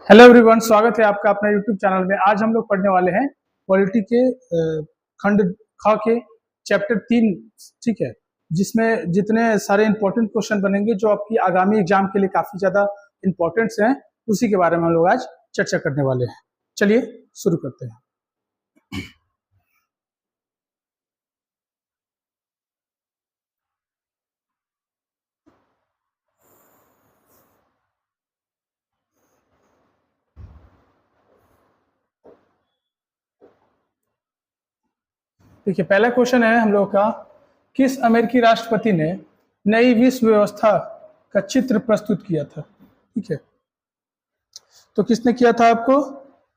Hello everyone, स्वागत है आपका अपने यूट्यूब चैनल में। आज हम लोग पढ़ने वाले हैं पॉलिटी के खंड ख के चैप्टर 3। ठीक है, जिसमें जितने सारे इंपॉर्टेंट क्वेश्चन बनेंगे जो आपकी आगामी एग्जाम के लिए काफी ज्यादा इंपॉर्टेंट्स हैं, उसी के बारे में हम लोग आज चर्चा करने वाले हैं। चलिए शुरू करते हैं। देखिए, पहला क्वेश्चन है हम लोग का, किस अमेरिकी राष्ट्रपति ने नई विश्व व्यवस्था का चित्र प्रस्तुत किया था? ठीक है, तो किसने किया था? आपको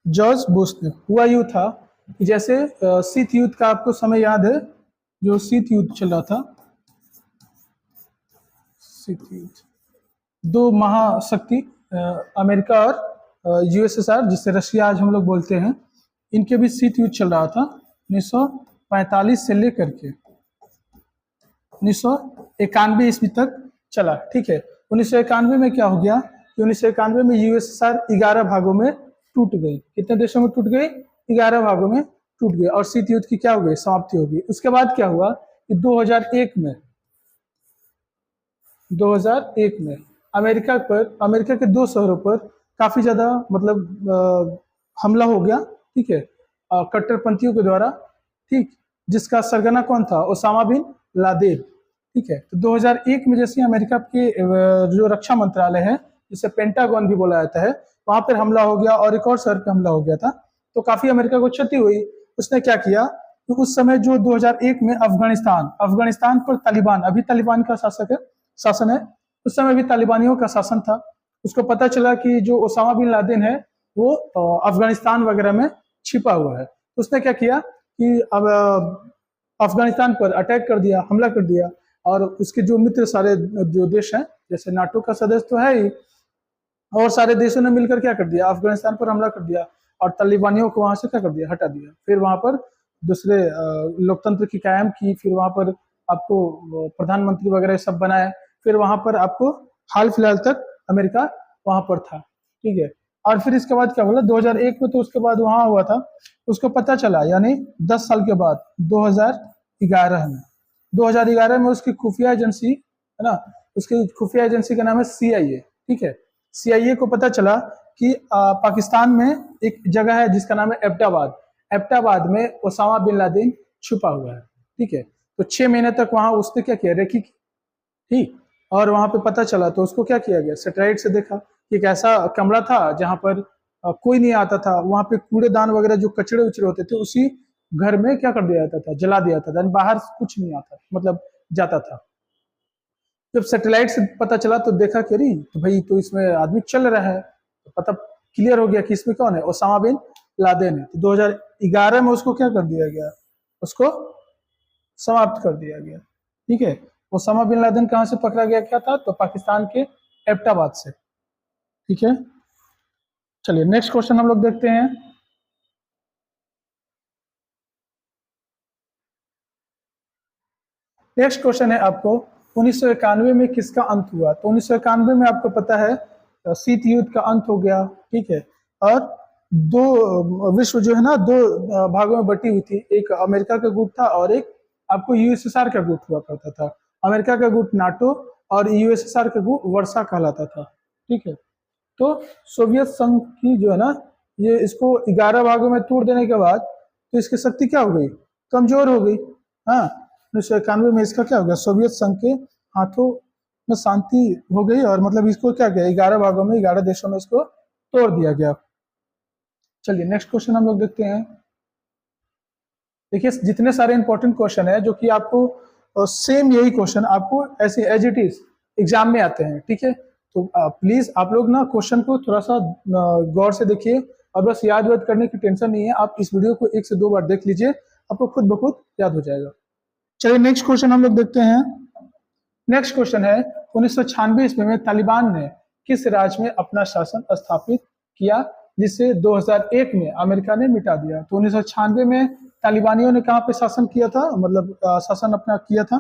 जॉर्ज बुश ने। हुआ यूं था कि जैसे शीत युद्ध का आपको समय याद है, जो शीत युद्ध चल रहा था, शीत युद्ध, दो महाशक्ति अमेरिका और यूएसएसआर, जिससे रशिया आज हम लोग बोलते हैं, इनके बीच शीत युद्ध चल रहा था 1945 से लेकर के 1991 ईस्वी तक चला। ठीक है, 1991 में क्या हो गया कि 1991 में यूएसएसआर 11 भागों में टूट गई। कितने देशों में टूट गई? 11 भागों में टूट गई और शीत युद्ध की क्या हो गई? समाप्ति हो गई। उसके बाद क्या हुआ कि 2001 में अमेरिका के दो शहरों पर काफी ज्यादा मतलब हमला हो गया। ठीक है, कट्टरपंथियों के द्वारा। ठीक, जिसका सरगना कौन था? Osama bin Laden. ठीक है, तो 2001 में जैसे अमेरिका के जो रक्षा मंत्रालय है, जिसे पेंटागन भी बोला जाता है, वहां पर हमला हो गया और एक और शहर पे हमला हो गया था, तो काफी अमेरिका को क्षति हुई। उसने क्या किया कि उस समय जो 2001 में अफगानिस्तान पर तालिबान, अभी तालिबान का शासन है, उस समय भी तालिबानियों का शासन था। उसको पता चला कि जो ओसामा बिन लादेन है वो अफगानिस्तान वगैरह में छिपा हुआ है। तो उसने क्या किया कि अब अफगानिस्तान पर अटैक कर दिया, हमला कर दिया, और उसके जो मित्र सारे जो देश हैं, जैसे नाटो का सदस्य तो है ही, और सारे देशों ने मिलकर क्या कर दिया? अफगानिस्तान पर हमला कर दिया और तालिबानियों को वहां से क्या कर दिया? हटा दिया। फिर वहां पर दूसरे लोकतंत्र की कायम की, फिर वहां पर आपको प्रधानमंत्री वगैरह सब बनाए, फिर वहां पर आपको हाल फिलहाल तक अमेरिका वहां पर था। ठीक है, और फिर इसके बाद क्या बोला 2001 में, तो उसके बाद वहां हुआ था, उसको पता चला, यानी 10 साल के बाद 2011 में उसकी खुफिया एजेंसी है ना, उसकी खुफिया एजेंसी का नाम है CIA। ठीक है, CIA को पता चला कि पाकिस्तान में एक जगह है जिसका नाम है एबटाबाद में ओसामा बिन लादेन छुपा हुआ है। ठीक है, तो 6 महीने तक वहां उसने क्या किया? रेकी की। ठीक, और वहां पे पता चला तो उसको क्या किया गया? सैटेलाइट से देखा कि एक ऐसा कमरा था जहां पर कोई नहीं आता था। वहां पे कूड़ेदान वगैरह जो कचड़े उचड़े होते थे, उसी घर में क्या कर दिया जाता था? जला दिया जाता था, बाहर कुछ नहीं आता मतलब जाता था। जब सैटेलाइट से पता चला तो देखा कि अरे, तो भाई तो इसमें आदमी चल रहा है, तो पता क्लियर हो गया कि इसमें कौन है? ओसामा बिन लादेन है। तो 2011 में उसको क्या कर दिया गया? उसको समाप्त कर दिया गया। ठीक है, ओसामा बिन लादेन कहां से पकड़ा गया? क्या था? तो पाकिस्तान के एबटाबाद से। ठीक है, चलिए नेक्स्ट क्वेश्चन हम लोग देखते हैं। नेक्स्ट क्वेश्चन है आपको, 1991 में किसका अंत हुआ? तो 1991 में आपको पता है शीत युद्ध का अंत हो गया। ठीक है, और दो विश्व जो है ना, दो भागों में बटी हुई थी। एक अमेरिका का गुट था और एक आपको यूएसएसआर का गुट हुआ करता था। अमेरिका का गुट नाटो और यूएसएसआर का गुट वर्षा कहलाता था। ठीक है, तो सोवियत संघ की जो है ना, ये इसको 11 भागों में तोड़ देने के बाद तो इसकी शक्ति क्या हो गई? कमजोर हो गई। हाँ, 1991 में इसका क्या हो गया? सोवियत संघ के हाथों में शांति हो गई, और मतलब इसको क्या किया? 11 भागों में 11 देशों में इसको तोड़ दिया गया। चलिए नेक्स्ट क्वेश्चन हम लोग देखते हैं। देखिए, जितने सारे इंपॉर्टेंट क्वेश्चन है जो कि आपको सेम यही क्वेश्चन आपको ऐसे एज इट इज एग्जाम में आते हैं। ठीक है, तो प्लीज आप लोग ना क्वेश्चन को थोड़ा सा गौर से देखिए, और बस याद वाद करने की टेंशन नहीं है। आप इस वीडियो को 1 से 2 बार देख लीजिए, आपको खुद ब खुद याद हो जाएगा। चलिए नेक्स्ट क्वेश्चन हम लोग देखते हैं। नेक्स्ट क्वेश्चन है, 1996 ईस्वी में तालिबान ने किस राज्य में अपना शासन स्थापित किया, जिसे 2001 में अमेरिका ने मिटा दिया? तो 1996 में तालिबानियों ने कहाँ पे शासन किया था, मतलब शासन अपना किया था?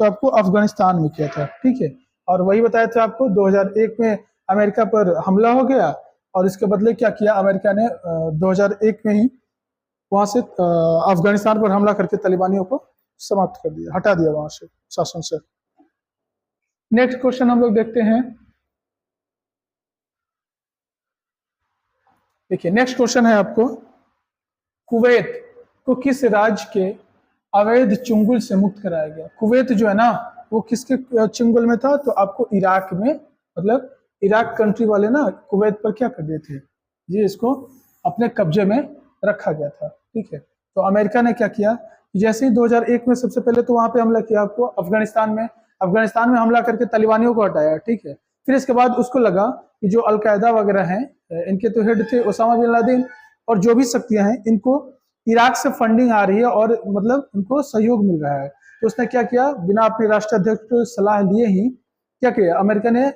तो आपको अफगानिस्तान में किया था। ठीक है, और वही बताया था आपको 2001 में अमेरिका पर हमला हो गया, और इसके बदले क्या किया, अमेरिका ने 2001 में ही वहां से अफगानिस्तान पर हमला करके तालिबानियों को समाप्त कर दिया, हटा दिया वहां से शासन से। नेक्स्ट क्वेश्चन हम लोग देखते हैं। देखिए नेक्स्ट क्वेश्चन है आपको, कुवैत को किस राज्य के अवैध चुंगल से मुक्त कराया गया? कुवैत जो है ना वो किसके चुंगल में था? तो आपको इराक में, मतलब इराक कंट्री वाले ना कुवैत पर क्या कर दिए थे, ये इसको अपने कब्जे में रखा गया था। ठीक है, तो अमेरिका ने क्या किया, जैसे ही 2001 में सबसे पहले तो वहां पे हमला किया आपको अफगानिस्तान में हमला करके तालिबानियों को हटाया। ठीक है, फिर इसके बाद उसको लगा कि जो अलकायदा वगैरह हैं, इनके तो हेड थे ओसामा बिन लादेन, और जो भी शक्तियां हैं इनको इराक से फंडिंग आ रही है और मतलब उनको सहयोग मिल रहा है। तो उसने क्या किया, बिना अपने राष्ट्राध्यक्ष को सलाह लिए ही क्या किया, अमेरिका ने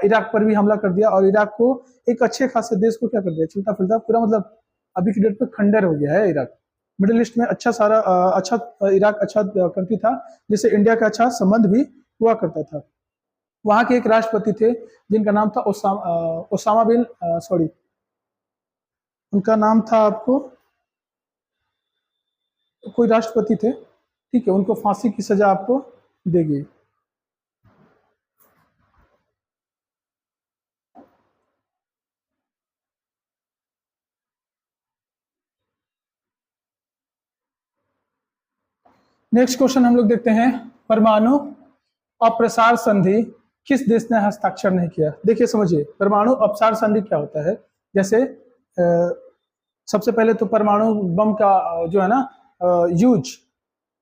इराक पर भी हमला कर दिया और इराक को, एक अच्छे खासे देश को क्या कर दिया, चलता फिरता पूरा, मतलब अभी की डेट पे खंडर हो गया है इराक। मिडिल ईस्ट में अच्छा सारा अच्छा इराक अच्छा कंट्री था, जिससे इंडिया का अच्छा संबंध भी हुआ करता था। वहां के एक राष्ट्रपति थे जिनका नाम था ओसामा बिन सॉरी उनका नाम था आपको, कोई राष्ट्रपति थे, ठीक है, उनको फांसी की सजा आपको देगी। नेक्स्ट क्वेश्चन हम लोग देखते हैं, परमाणु अप्रसार संधि किस देश ने हस्ताक्षर नहीं किया? देखिए समझिए, परमाणु अपसार संधि क्या होता है। जैसे सबसे पहले तो परमाणु बम का जो है ना यूज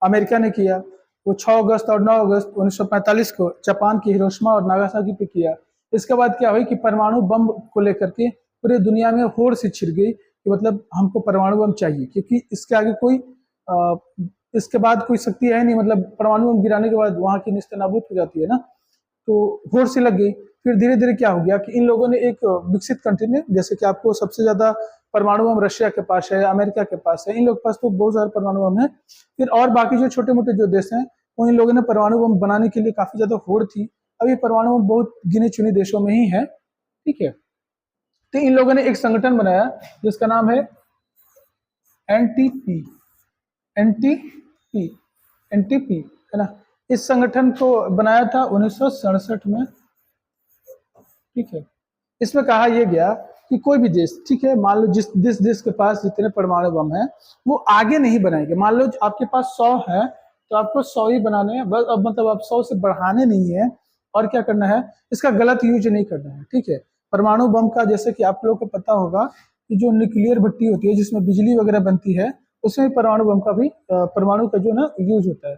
अमेरिका ने किया, वो 6 अगस्त और 9 अगस्त 1945 को जापान की हिरोशिमा और नागासाकी पे किया। इसके बाद क्या हुई कि परमाणु बम को लेकर के पूरी दुनिया में होड़ सी छिड़ गई कि मतलब हमको परमाणु बम चाहिए, क्योंकि इसके आगे कोई इसके बाद कोई शक्ति है नहीं, मतलब परमाणु बम गिराने के बाद वहां की निस्तेनाबूद हो जाती है ना, तो होड़ सी लग गई। फिर धीरे धीरे क्या हो गया कि इन लोगों ने एक विकसित कंट्री में, जैसे कि आपको सबसे ज्यादा परमाणु बम रशिया के पास है, अमेरिका के पास है, इन लोग के पास तो बहुत सारे परमाणु बम है। फिर और बाकी जो छोटे मोटे जो देश हैं वो इन लोगों ने परमाणु बम बनाने के लिए काफी ज्यादा होड़ थी। अभी परमाणु बम बहुत गिने चुने देशों में ही है। ठीक है, तो इन लोगों ने एक संगठन बनाया जिसका नाम है एनटीपी, एनटीपी, एनटीपी है ना। इस संगठन को बनाया था 1967 में। ठीक है, इसमें कहा यह गया कि कोई भी देश, ठीक है, मान लो जिस देश के पास जितने परमाणु बम है वो आगे नहीं बनाएंगे। मान लो आपके पास 100 है तो आपको 100 ही बनाने हैं बस, अब मतलब आप 100 से बढ़ाने नहीं है। और क्या करना है, इसका गलत यूज नहीं करना है। ठीक है, परमाणु बम का जैसे कि आप लोगों को पता होगा कि जो न्यूक्लियर भट्टी होती है जिसमें बिजली वगैरह बनती है, उसमें परमाणु बम का भी परमाणु का जो ना यूज होता है।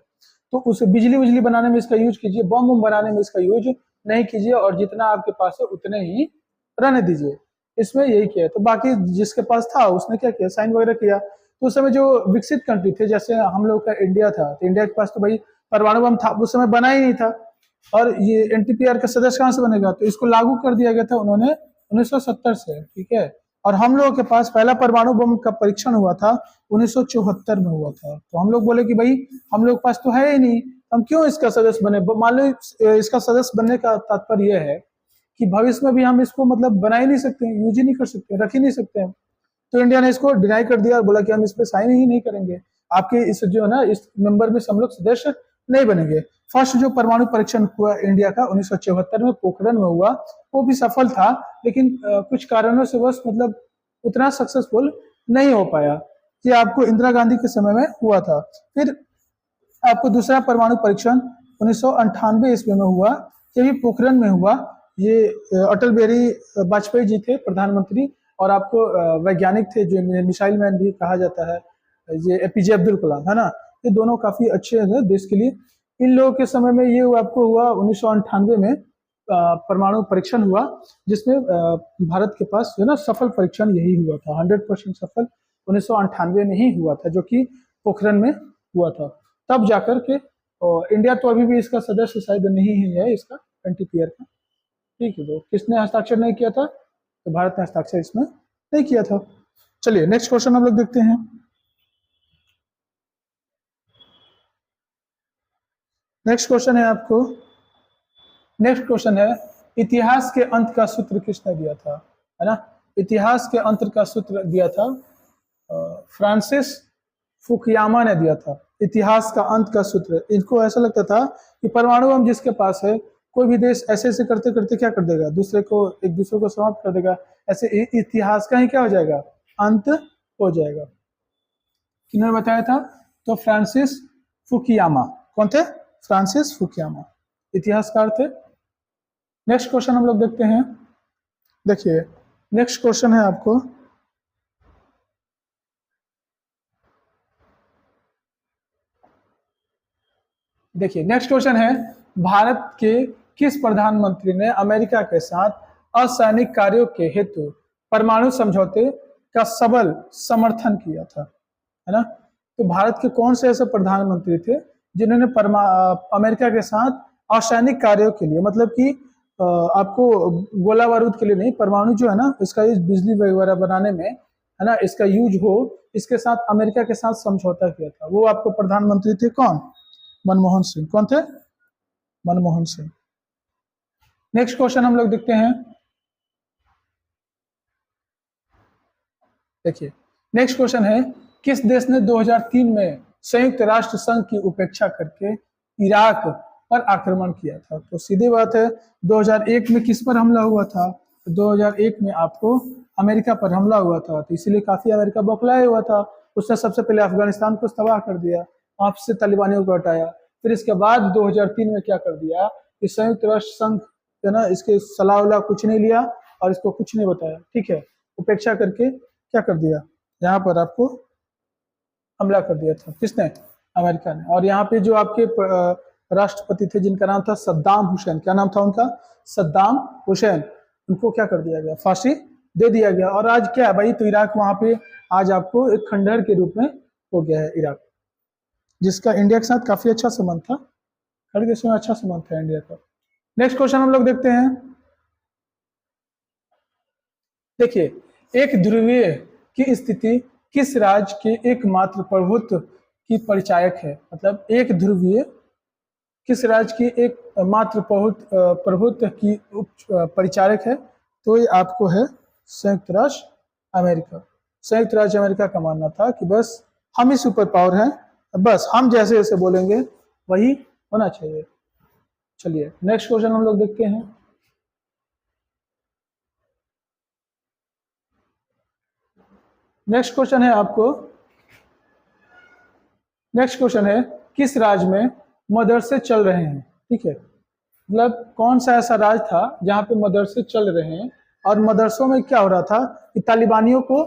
तो उस बिजली बनाने में इसका यूज कीजिए, बम बनाने में इसका यूज नहीं कीजिए, और जितना आपके पास है उतने ही रहने दीजिए। इसमें यही किया। तो बाकी जिसके पास था उसने क्या किया, साइन वगैरह किया। तो उस समय जो विकसित कंट्री थे, जैसे हम लोग का इंडिया था, तो इंडिया के पास तो भाई परमाणु बम था उस समय बना ही नहीं था, और ये एनटीपीआर का सदस्य कहाँ से बनेगा, तो इसको लागू कर दिया गया था उन्होंने 1970 से। ठीक है, और हम लोगों के पास पहला परमाणु बम का परीक्षण हुआ था 1974 में हुआ था। तो हम लोग बोले कि भाई हम लोग के पास तो है ही नहीं, हम क्यों इसका सदस्य बने। मान लो इसका सदस्य बनने का तात्पर्य यह है कि भविष्य में भी हम इसको मतलब बना ही नहीं सकते, यूज ही नहीं कर सकते, रख ही नहीं सकते हैं। तो इंडिया ने इसको डिनाई कर दिया और बोला कि हम इस पे साइन ही नहीं करेंगे, आपके इस जो है ना इस मेंबर में हम लोग सदस्य नहीं बनेंगे। फर्स्ट जो परमाणु परीक्षण हुआ इंडिया का 1974 में पोखरण में हुआ, वो भी सफल था, लेकिन कुछ कारणों से बस मतलब उतना सक्सेसफुल नहीं हो पाया। ये आपको इंदिरा गांधी के समय में हुआ था। फिर आपको दूसरा परमाणु परीक्षण 1998 ईस्वी में हुआ, ये भी पोखरण में हुआ। ये अटल बिहारी वाजपेयी जी थे प्रधानमंत्री, और आपको वैज्ञानिक थे जो मिसाइल मैन भी कहा जाता है, ये एपीजे अब्दुल कलाम है ना। ये दोनों काफी अच्छे हैं देश के लिए। इन लोगों के समय में ये आपको हुआ 1998 में परमाणु परीक्षण हुआ, जिसमें भारत के पास जो है ना सफल परीक्षण यही हुआ था, 100% सफल 1998 में ही हुआ था, जो कि पोखरण में हुआ था। तब जाकर के इंडिया तो अभी भी इसका सदस्य शायद नहीं है इसका एनटीपीआर का। ठीक है, तो किसने हस्ताक्षर नहीं किया था, तो भारत ने हस्ताक्षर इसमें नहीं किया था। चलिए नेक्स्ट क्वेश्चन हम लोग देखते हैं। नेक्स्ट क्वेश्चन है आपको, नेक्स्ट क्वेश्चन है, इतिहास के अंत का सूत्र किसने दिया था, है ना। इतिहास के अंत का सूत्र दिया था फ्रांसिस फुकुयामा ने दिया था। इतिहास का अंत का सूत्र, इनको ऐसा लगता था कि परमाणु बम जिसके पास है, कोई भी देश ऐसे ऐसे करते करते क्या कर देगा, एक दूसरे को समाप्त कर देगा, ऐसे इतिहास का ही क्या हो जाएगा, अंत हो जाएगा। किन्होंने बताया था? तो फ्रांसिस फुकुयामा। कौन थे? फ्रांसिस फुकुयामा, इतिहासकार थे। नेक्स्ट क्वेश्चन हम लोग देखते हैं। देखिए नेक्स्ट क्वेश्चन है आपको, देखिए नेक्स्ट क्वेश्चन है, भारत के किस प्रधानमंत्री ने अमेरिका के साथ असैनिक कार्यों के हेतु परमाणु समझौते का सबल समर्थन किया था, है ना? तो भारत के कौन से ऐसे प्रधानमंत्री थे जिन्होंने अमेरिका के साथ असैनिक कार्यों के लिए, मतलब कि आपको गोला बारूद के लिए नहीं, परमाणु जो है ना, इसका यूज बिजली वगैरह बनाने में, है ना, इसका यूज हो, इसके साथ अमेरिका के साथ समझौता किया था। वो आपको प्रधानमंत्री थे कौन? मनमोहन सिंह। कौन थे? मनमोहन सिंह। नेक्स्ट क्वेश्चन हम लोग देखते हैं। देखिए नेक्स्ट क्वेश्चन है, किस देश ने 2003 में संयुक्त राष्ट्र संघ की उपेक्षा करके इराक पर आक्रमण किया था? तो सीधी बात है, 2001 में किस पर हमला हुआ था? तो 2001 में आपको अमेरिका पर हमला हुआ था, तो इसीलिए काफी अमेरिका बौखलाया हुआ था। उसने सबसे पहले अफगानिस्तान को तबाह कर दिया, वहां से तालिबानियों को हटाया, फिर इसके बाद 2003 में क्या कर दिया कि संयुक्त राष्ट्र संघ है ना, इसके सलाह उलाह कुछ नहीं लिया और इसको कुछ नहीं बताया, ठीक है, उपेक्षा करके क्या कर दिया, यहाँ पर आपको हमला कर दिया था। किसने? अमेरिका ने। और यहाँ पे जो आपके राष्ट्रपति थे जिनका नाम था सद्दाम हुसैन, क्या नाम था उनका? सद्दाम हुसैन, उनको क्या कर दिया गया? फांसी दे दिया गया। और आज क्या है भाई, तो इराक वहां पे आज आपको एक खंडहर के रूप में हो गया है इराक, जिसका इंडिया के साथ काफी अच्छा संबंध था, हर देश में अच्छा संबंध था इंडिया का। नेक्स्ट क्वेश्चन हम लोग देखते हैं। देखिए एक ध्रुवीय की स्थिति किस राज्य के एकमात्र प्रभुत्व की परिचायक है? मतलब एक ध्रुवीय किस राज्य की एक मात्र प्रभुत्व की परिचायक है? तो ये आपको है संयुक्त राष्ट्र अमेरिका। संयुक्त राज्य अमेरिका का मानना था कि बस हम ही सुपर पावर हैं, बस हम जैसे जैसे बोलेंगे वही होना चाहिए। चलिए नेक्स्ट क्वेश्चन हम लोग देखते हैं। नेक्स्ट क्वेश्चन है आपको, नेक्स्ट क्वेश्चन है, किस राज्य में मदरसे चल रहे हैं? ठीक है, मतलब कौन सा ऐसा राज्य था जहां पे मदरसे चल रहे हैं, और मदरसों में क्या हो रहा था कि तालिबानियों को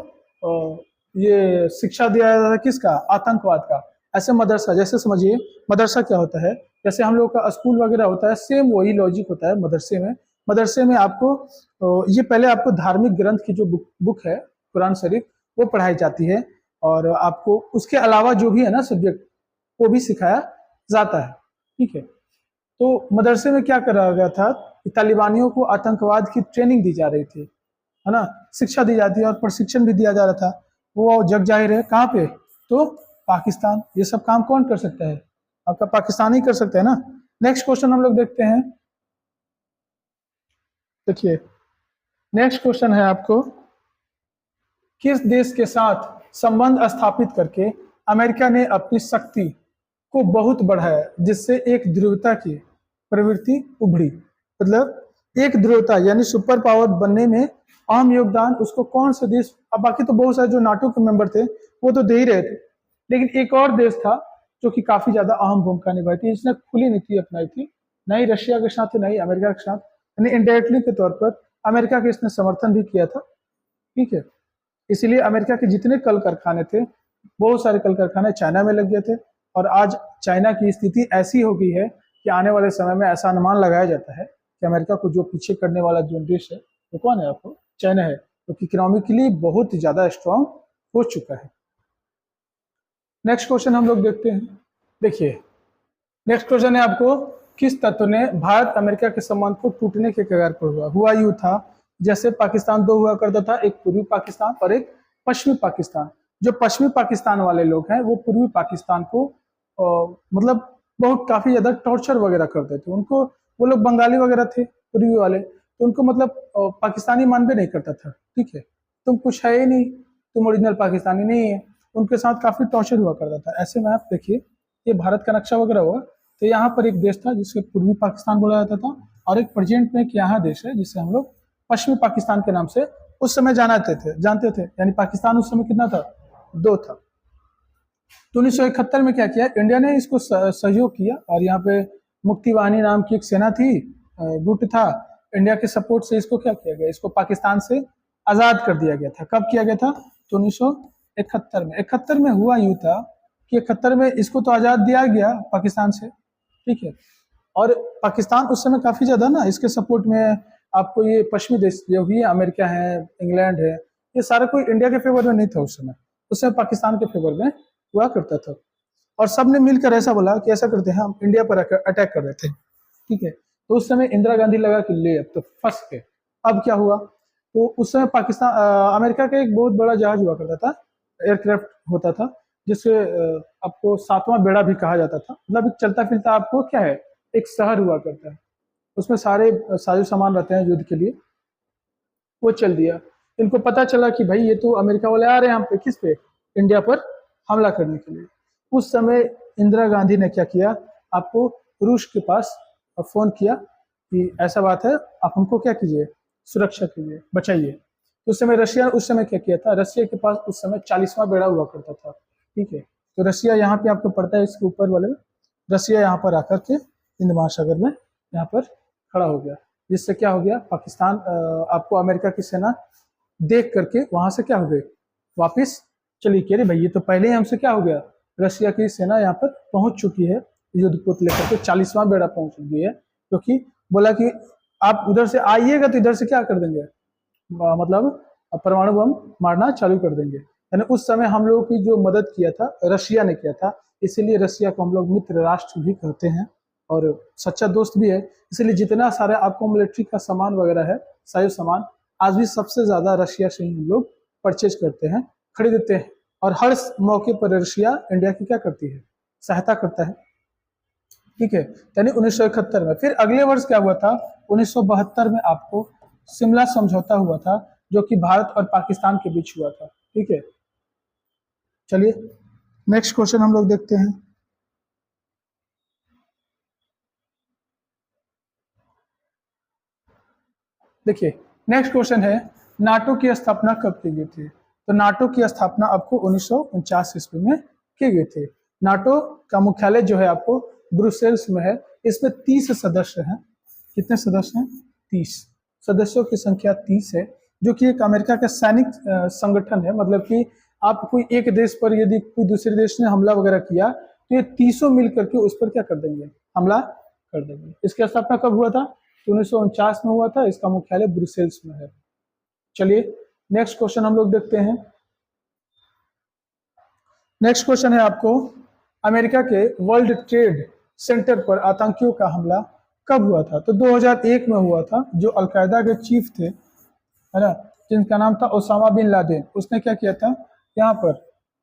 ये शिक्षा दिया जा रहा था, किसका? आतंकवाद का। ऐसे मदरसा, जैसे समझिए मदरसा क्या होता है, जैसे हम लोग का स्कूल वगैरह होता है, सेम वही लॉजिक होता है मदरसे में। मदरसे में आपको ये पहले आपको धार्मिक ग्रंथ की जो बुक है कुरान शरीफ, वो पढ़ाई जाती है, और आपको उसके अलावा जो भी है ना सब्जेक्ट, वो भी सिखाया जाता है, ठीक है। तो मदरसे में क्या करा गया था कि तालिबानियों को आतंकवाद की ट्रेनिंग दी जा रही थी, है ना, शिक्षा दी जाती है और प्रशिक्षण भी दिया जा रहा था। वो जग जाहिर है कहाँ पे? तो पाकिस्तान। ये सब काम कौन कर सकता है? आपका पाकिस्तान ही कर सकता है ना। नेक्स्ट क्वेश्चन हम लोग देखते हैं। देखिए नेक्स्ट क्वेश्चन है आपको, किस देश के साथ संबंध स्थापित करके अमेरिका ने अपनी शक्ति को बहुत बढ़ाया जिससे एक ध्रुवता की प्रवृत्ति उभरी? मतलब एक ध्रुवता यानी सुपर पावर बनने में अहम योगदान उसको कौन सा देश, अब बाकी तो बहुत सारे जो नाटो के मेंबर थे वो तो दे ही रहे थे, लेकिन एक और देश था जो कि काफी ज्यादा अहम भूमिका निभाई थी, इसने खुली नीति अपनाई थी, न ही रशिया के साथ न ही अमेरिका के साथ, यानी इनडायरेक्टली के तौर पर अमेरिका के इसने समर्थन भी किया था, ठीक है। इसीलिए अमेरिका के जितने कल कारखाने थे, बहुत सारे कल कारखाने चाइना में लग गए थे, और आज चाइना की स्थिति ऐसी हो गई है कि आने वाले समय में ऐसा अनुमान लगाया जाता है कि अमेरिका को जो पीछे करने वाला जो देश है वो कौन है? आपको चाइना है, तो इकोनॉमिकली बहुत ज्यादा स्ट्रांग हो चुका है। नेक्स्ट क्वेश्चन हम लोग देखते हैं। देखिए नेक्स्ट क्वेश्चन है आपको, किस तत्व ने भारत अमेरिका के संबंध को टूटने के कगार पर हुआ यूं था जैसे पाकिस्तान दो हुआ करता था, एक पूर्वी पाकिस्तान और एक पश्चिमी पाकिस्तान। जो पश्चिमी पाकिस्तान वाले लोग हैं वो पूर्वी पाकिस्तान को मतलब बहुत काफी ज्यादा टॉर्चर वगैरह करते थे उनको। वो लोग बंगाली वगैरह थे पूर्वी वाले, तो उनको मतलब पाकिस्तानी मान भी नहीं करता था, ठीक है। तुम कुछ है ही नहीं, तुम ओरिजिनल पाकिस्तानी नहीं है। उनके साथ काफी टॉर्चर हुआ करता था। ऐसे में आप देखिए, ये भारत का नक्शा वगैरह हुआ, तो यहाँ पर एक देश था जिसे पूर्वी पाकिस्तान बोला जाता था, और एक प्रेजेंट में एक यहाँ देश है जिसे हम लोग पश्चिमी पाकिस्तान के नाम से उस समय जानते थे। यानी पाकिस्तान उस समय कितना था, 2 था। तो 1971 में क्या किया, इंडिया ने इसको सहयोग किया, और यहाँ पे मुक्ति वाहिनी नाम की एक सेना थी, गुट था। इंडिया के सपोर्ट से इसको क्या किया गया, इसको पाकिस्तान से आजाद कर दिया गया था। कब किया गया था, तो 1971 में। 71 में हुआ यूं था कि 71 में इसको तो आजाद दिया गया पाकिस्तान से, ठीक है। और पाकिस्तान उस समय काफी ज्यादा ना इसके सपोर्ट में, आपको ये पश्चिमी देश जो भी अमेरिका है, इंग्लैंड है, ये सारा कोई इंडिया के फेवर में नहीं था उस समय। उस समय पाकिस्तान के फेवर में हुआ करता था। और सबने मिलकर ऐसा बोला कि ऐसा करते हैं, हम इंडिया पर अटैक कर रहे थे, ठीक है। तो उस समय इंदिरा गांधी लगा कि ले अब तो फंस गए। अब क्या हुआ, तो उस समय पाकिस्तान अमेरिका का एक बहुत बड़ा जहाज हुआ करता था, एयरक्राफ्ट होता था, जिससे आपको 7वां बेड़ा भी कहा जाता था। मतलब एक चलता फिरता आपको क्या है, एक शहर हुआ करता है, उसमें सारे साजो सामान रहते हैं युद्ध के लिए। वो चल दिया। इनको पता चला कि भाई ये तो अमेरिका वाले आ रहे हैं हम पे, किस पे, इंडिया पर हमला करने के लिए। उस समय इंदिरा गांधी ने क्या किया, आपको रूस के पास फोन किया कि ऐसा बात है, आप हमको क्या कीजिए, सुरक्षा कीजिए, बचाइए। तो उस समय रशिया, उस समय क्या किया था, रशिया के पास उस समय 40वां बेड़ा हुआ करता था, ठीक है। तो रशिया यहाँ पे आपको पड़ता है, इसके ऊपर वाले में, रशिया यहाँ पर आकर के हिंद महासागर में यहाँ पर खड़ा हो गया, जिससे क्या हो गया, पाकिस्तान आपको अमेरिका की सेना देख करके वहां से क्या हो गए, वापिस चली कि अरे भाई ये तो पहले ही हमसे क्या हो गया, रशिया की सेना यहाँ पर पहुंच चुकी है, युद्ध पोत लेकर के 40वां बेड़ा पहुंच गई है। क्योंकि बोला कि आप उधर से आइएगा तो इधर से क्या कर देंगे, मतलब परमाणु बम मारना चालू कर देंगे। यानी उस समय हम लोगों की जो मदद किया था रशिया ने किया था, इसीलिए रशिया को हम लोग मित्र राष्ट्र भी कहते हैं और सच्चा दोस्त भी है। इसलिए जितना सारा आपको मिलिट्री का सामान वगैरह है, सारे सामान आज भी सबसे ज्यादा रशिया से ही हम लोग परचेज करते हैं, खरीदते हैं। और हर मौके पर रशिया इंडिया की क्या करती है, सहायता करता है, ठीक है। यानी 1971 में। फिर अगले वर्ष क्या हुआ था, 1972 में आपको शिमला समझौता हुआ था, जो कि भारत और पाकिस्तान के बीच हुआ था, ठीक है। चलिए नेक्स्ट क्वेश्चन हम लोग देखते हैं। देखिए नेक्स्ट क्वेश्चन है, नाटो की स्थापना कब की गई थी। तो नाटो की स्थापना आपको 1949 ईस्वी में की गई थी। नाटो का मुख्यालय जो है आपको ब्रुसेल्स में है। इसमें 30 सदस्य हैं। कितने सदस्य हैं, 30 सदस्यों की संख्या 30 है, जो कि एक अमेरिका का सैनिक संगठन है। मतलब कि आप कोई एक देश पर यदि कोई दूसरे देश ने हमला वगैरह किया तो ये 30 मिल करके उस पर क्या कर देंगे, हमला कर देंगे। इसकी स्थापना कब हुआ था, 1949 में हुआ था। इसका मुख्यालय ब्रुसेल्स में है। चलिए नेक्स्ट क्वेश्चन हम लोग देखते हैं। नेक्स्ट क्वेश्चन है आपको, अमेरिका के वर्ल्ड ट्रेड सेंटर पर आतंकियों का हमला कब हुआ था। तो 2001 में हुआ था। जो अलकायदा के चीफ थे, है ना, जिनका नाम था ओसामा बिन लादेन, उसने क्या किया था, यहाँ पर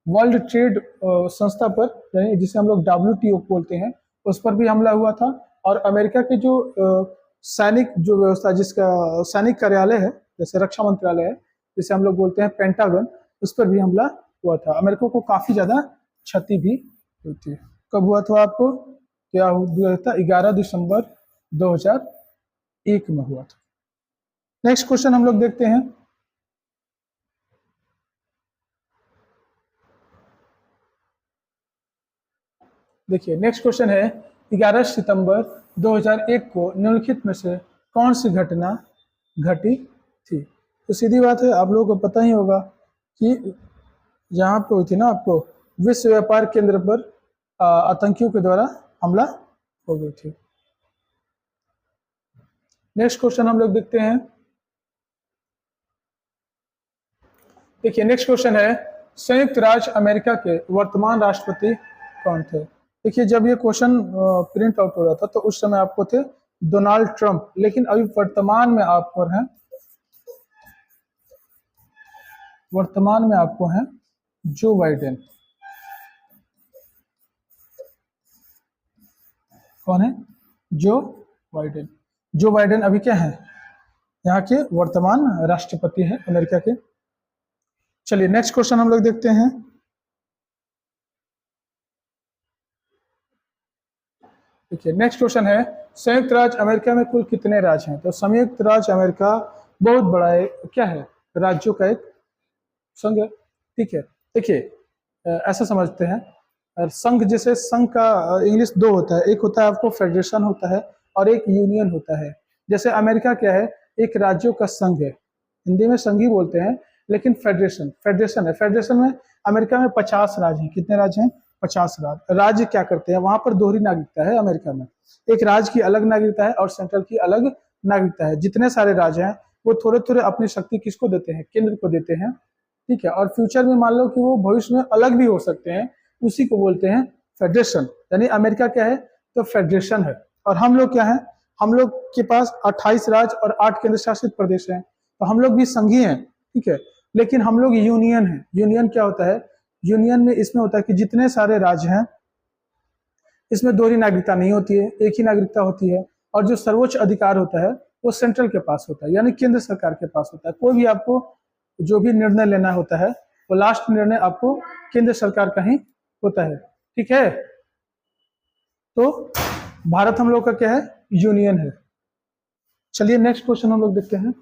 वर्ल्ड ट्रेड संस्था पर, यानी जिसे हम लोग WTO बोलते हैं, उस पर भी हमला हुआ था। और अमेरिका के जो सैनिक जो व्यवस्था, जिसका सैनिक कार्यालय है, जैसे रक्षा मंत्रालय है, जिसे हम लोग बोलते हैं पेंटागन, उस पर भी हमला हुआ था। अमेरिका को काफी ज्यादा क्षति भी हुई थी। कब हुआ था आपको, क्या हुआ था, 11 दिसंबर 2001 में हुआ था। नेक्स्ट क्वेश्चन हम लोग देखते हैं। देखिए नेक्स्ट क्वेश्चन है, 11 सितंबर 2001 को निम्नलिखित में से कौन सी घटना घटी थी। तो सीधी बात है, आप लोगों को पता ही होगा कि यहाँ पे हुई थी ना, आपको विश्व व्यापार केंद्र पर आतंकियों के द्वारा हमला हो गई थी। नेक्स्ट क्वेश्चन हम लोग देखते हैं। देखिए नेक्स्ट क्वेश्चन है, संयुक्त राज्य अमेरिका के वर्तमान राष्ट्रपति कौन थे। देखिए जब ये क्वेश्चन प्रिंट आउट हो रहा था तो उस समय आपको थे डोनाल्ड ट्रंप, लेकिन अभी वर्तमान में आपको हैं, वर्तमान में आपको हैं जो बाइडेन। कौन है, जो बाइडेन। जो बाइडेन अभी क्या है, यहाँ के वर्तमान राष्ट्रपति हैं अमेरिका के। चलिए नेक्स्ट क्वेश्चन हम लोग देखते हैं। देखिए नेक्स्ट क्वेश्चन है, संयुक्त राज्य अमेरिका में कुल कितने राज्य हैं? तो संयुक्त राज्य अमेरिका बहुत बड़ा एक क्या है, राज्यों का एक संघ है। ठीक है, देखिए ऐसा समझते हैं, संघ जैसे संघ का इंग्लिश दो होता है, एक होता है आपको फेडरेशन होता है और एक यूनियन होता है। जैसे अमेरिका क्या है, एक राज्यों का संघ है, हिंदी में संघ ही बोलते हैं, लेकिन फेडरेशन फेडरेशन है। फेडरेशन में अमेरिका में 50 राज्य हैं। कितने राज्य हैं? 50 राज्य। राज्य क्या करते हैं, वहां पर दोहरी नागरिकता है अमेरिका में, एक राज्य की अलग नागरिकता है और सेंट्रल की अलग नागरिकता है। जितने सारे राज्य हैं वो थोड़े थोड़े अपनी शक्ति किसको देते हैं, केंद्र को देते हैं। ठीक है, और फ्यूचर में मान लो कि वो भविष्य में अलग भी हो सकते हैं, उसी को बोलते हैं फेडरेशन। यानी अमेरिका क्या है, तो फेडरेशन है। और हम लोग क्या है, हम लोग के पास 28 राज्य और 8 केंद्र शासित प्रदेश हैं, तो हम लोग भी संघीय हैं। ठीक है, लेकिन हम लोग यूनियन है। यूनियन क्या होता है, यूनियन में इसमें होता है कि जितने सारे राज्य हैं इसमें दोहरी नागरिकता नहीं होती है, एक ही नागरिकता होती है। और जो सर्वोच्च अधिकार होता है वो सेंट्रल के पास होता है, यानी केंद्र सरकार के पास होता है। कोई भी आपको जो भी निर्णय लेना होता है वो लास्ट निर्णय आपको केंद्र सरकार का ही होता है। ठीक है, तो भारत हम लोग का क्या है, यूनियन है। चलिए नेक्स्ट क्वेश्चन हम लोग देखते हैं।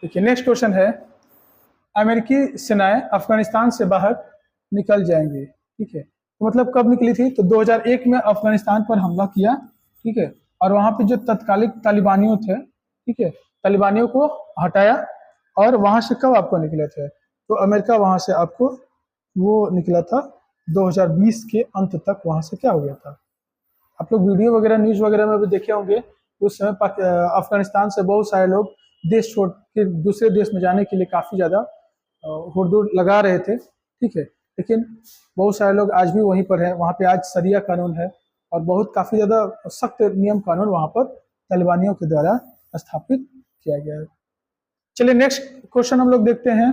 देखिए नेक्स्ट क्वेश्चन है, अमेरिकी सेनाएं अफगानिस्तान से बाहर निकल जाएंगी। ठीक है, तो मतलब कब निकली थी, तो 2001 में अफगानिस्तान पर हमला किया। ठीक है, और वहां पे जो तत्कालिक तालिबानियों थे, ठीक है, तालिबानियों को हटाया। और वहां से कब आपको निकले थे, तो अमेरिका वहां से आपको वो निकला था 2020 के अंत तक, वहां से क्या हो गया था। आप लोग वीडियो वगैरह न्यूज वगैरह में भी देखे होंगे, उस समय अफगानिस्तान से बहुत सारे लोग देश छोड़ के दूसरे देश में जाने के लिए काफी ज्यादा हुड़दुड़ लगा रहे थे। ठीक है, लेकिन बहुत सारे लोग आज भी वहीं पर हैं। वहाँ पे आज शरिया कानून है और बहुत काफी ज्यादा सख्त नियम कानून वहाँ पर तालिबानियों के द्वारा स्थापित किया गया है। चलिए नेक्स्ट क्वेश्चन हम लोग देखते हैं।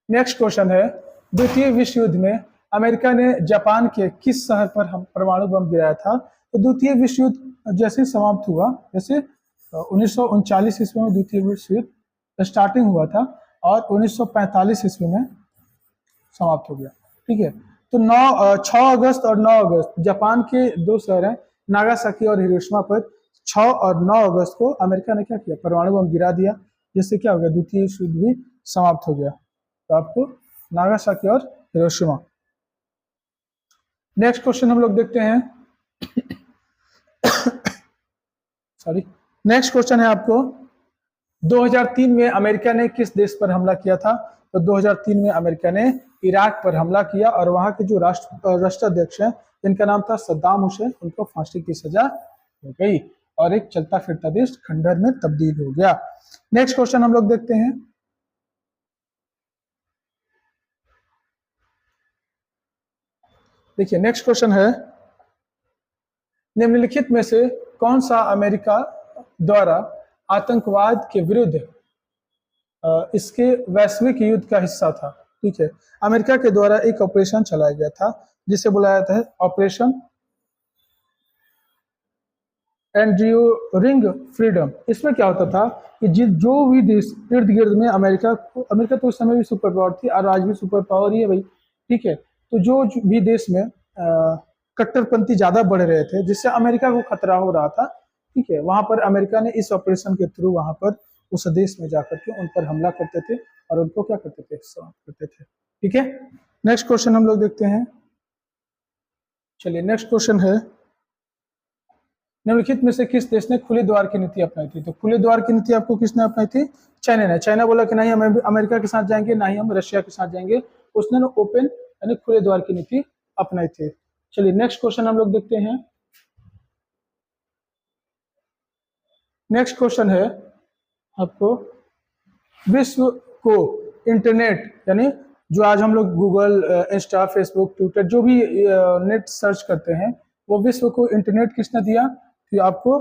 नेक्स्ट क्वेश्चन है, द्वितीय विश्व युद्ध में अमेरिका ने जापान के किस शहर पर हम परमाणु बम गिराया था? तो द्वितीय विश्व युद्ध जैसे समाप्त हुआ, जैसे 1939 ईस्वी में द्वितीय विश्व युद्ध स्टार्टिंग हुआ था और 1945 ईस्वी में समाप्त हो गया। ठीक है, तो 6 अगस्त और 9 अगस्त जापान के दो शहर हैं, नागासाकी और हिरोशिमा पर 6 और 9 अगस्त को अमेरिका ने क्या किया, परमाणु बम गिरा दिया, जिससे क्या हो गया, द्वितीय विश्व युद्ध भी समाप्त हो गया। तो आपको नागासाकी और हिरोशिमा। नेक्स्ट क्वेश्चन हम लोग देखते हैं। सॉरी, नेक्स्ट क्वेश्चन है आपको, 2003 में अमेरिका ने किस देश पर हमला किया था? तो 2003 में अमेरिका ने इराक पर हमला किया और वहां के जो राष्ट्राध्यक्ष हैं जिनका नाम था सद्दाम हुसैन, उनको फांसी की सजा हो गई और एक चलता फिरता देश खंडहर में तब्दील हो गया। नेक्स्ट क्वेश्चन हम लोग देखते हैं। देखिए नेक्स्ट क्वेश्चन है, निम्नलिखित में से कौन सा अमेरिका द्वारा आतंकवाद के विरुद्ध इसके वैश्विक युद्ध का हिस्सा था? ठीक है, अमेरिका के द्वारा एक ऑपरेशन चलाया गया था जिसे बुलाया जाता है ऑपरेशन एंड्यूरिंग फ्रीडम। इसमें क्या होता था कि जो भी देश इर्द गिर्द में अमेरिका तो उस समय भी सुपर पावर थी और आज भी सुपर पावर ही है भाई। ठीक है, तो जो भी देश में कट्टरपंथी ज्यादा बढ़ रहे थे जिससे अमेरिका को खतरा हो रहा था, ठीक है, वहां पर अमेरिका ने इस ऑपरेशन के थ्रू वहां पर उस देश में जाकर के उन पर हमला करते थे और उनको क्या करते थे, समाप्त करते थे। ठीक है, नेक्स्ट क्वेश्चन हम लोग देखते हैं। चलिए नेक्स्ट क्वेश्चन है, निम्नलिखित में से किस देश ने खुले द्वार की नीति अपनाई थी? तो खुले द्वार की नीति आपको किसने अपनाई थी? चाइना ने। चाइना बोला कि नहीं हम अमेरिका के साथ जाएंगे, ना ही हम रशिया के साथ जाएंगे। उसने ओपन यानी खुले द्वार की नीति अपनाई थी। चलिए नेक्स्ट क्वेश्चन हम लोग देखते हैं। नेक्स्ट क्वेश्चन है आपको, विश्व को इंटरनेट यानी जो आज हम लोग गूगल, इंस्टा, फेसबुक, ट्विटर जो भी नेट सर्च करते हैं, वो विश्व को इंटरनेट किसने दिया? तो आपको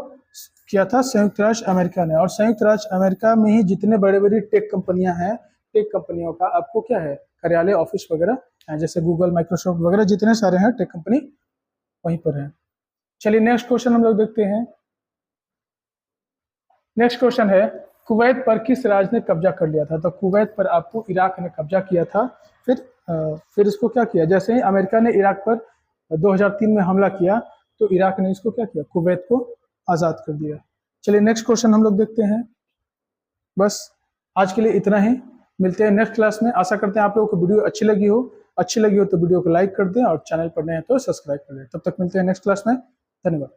किया था संयुक्त राष्ट्र अमेरिका ने। और संयुक्त राष्ट्र अमेरिका में ही जितने बड़े बड़ी टेक कंपनियां हैं, टेक कंपनियों का आपको क्या है, कार्यालय, ऑफिस वगैरह, जैसे गूगल, माइक्रोसॉफ्ट वगैरह जितने सारे हैं टेक कंपनी वहीं पर हैं। चलिए नेक्स्ट क्वेश्चन हम लोग देखते हैं। नेक्स्ट क्वेश्चन है, कुवैत पर किस राज्य ने कब्जा कर लिया था? तो कुवैत पर आपको इराक ने कब्जा किया था। फिर इसको क्या किया, जैसे ही अमेरिका ने इराक पर 2003 में हमला किया तो इराक ने इसको क्या किया, कुवैत को आज़ाद कर दिया। चलिए नेक्स्ट क्वेश्चन हम लोग देखते हैं। बस आज के लिए इतना ही, मिलते हैं नेक्स्ट क्लास में। आशा करते हैं आप लोगों को वीडियो अच्छी लगी हो तो वीडियो को लाइक कर दें और चैनल पर नए हैं तो सब्सक्राइब कर दें। तब तक मिलते हैं नेक्स्ट क्लास में। धन्यवाद।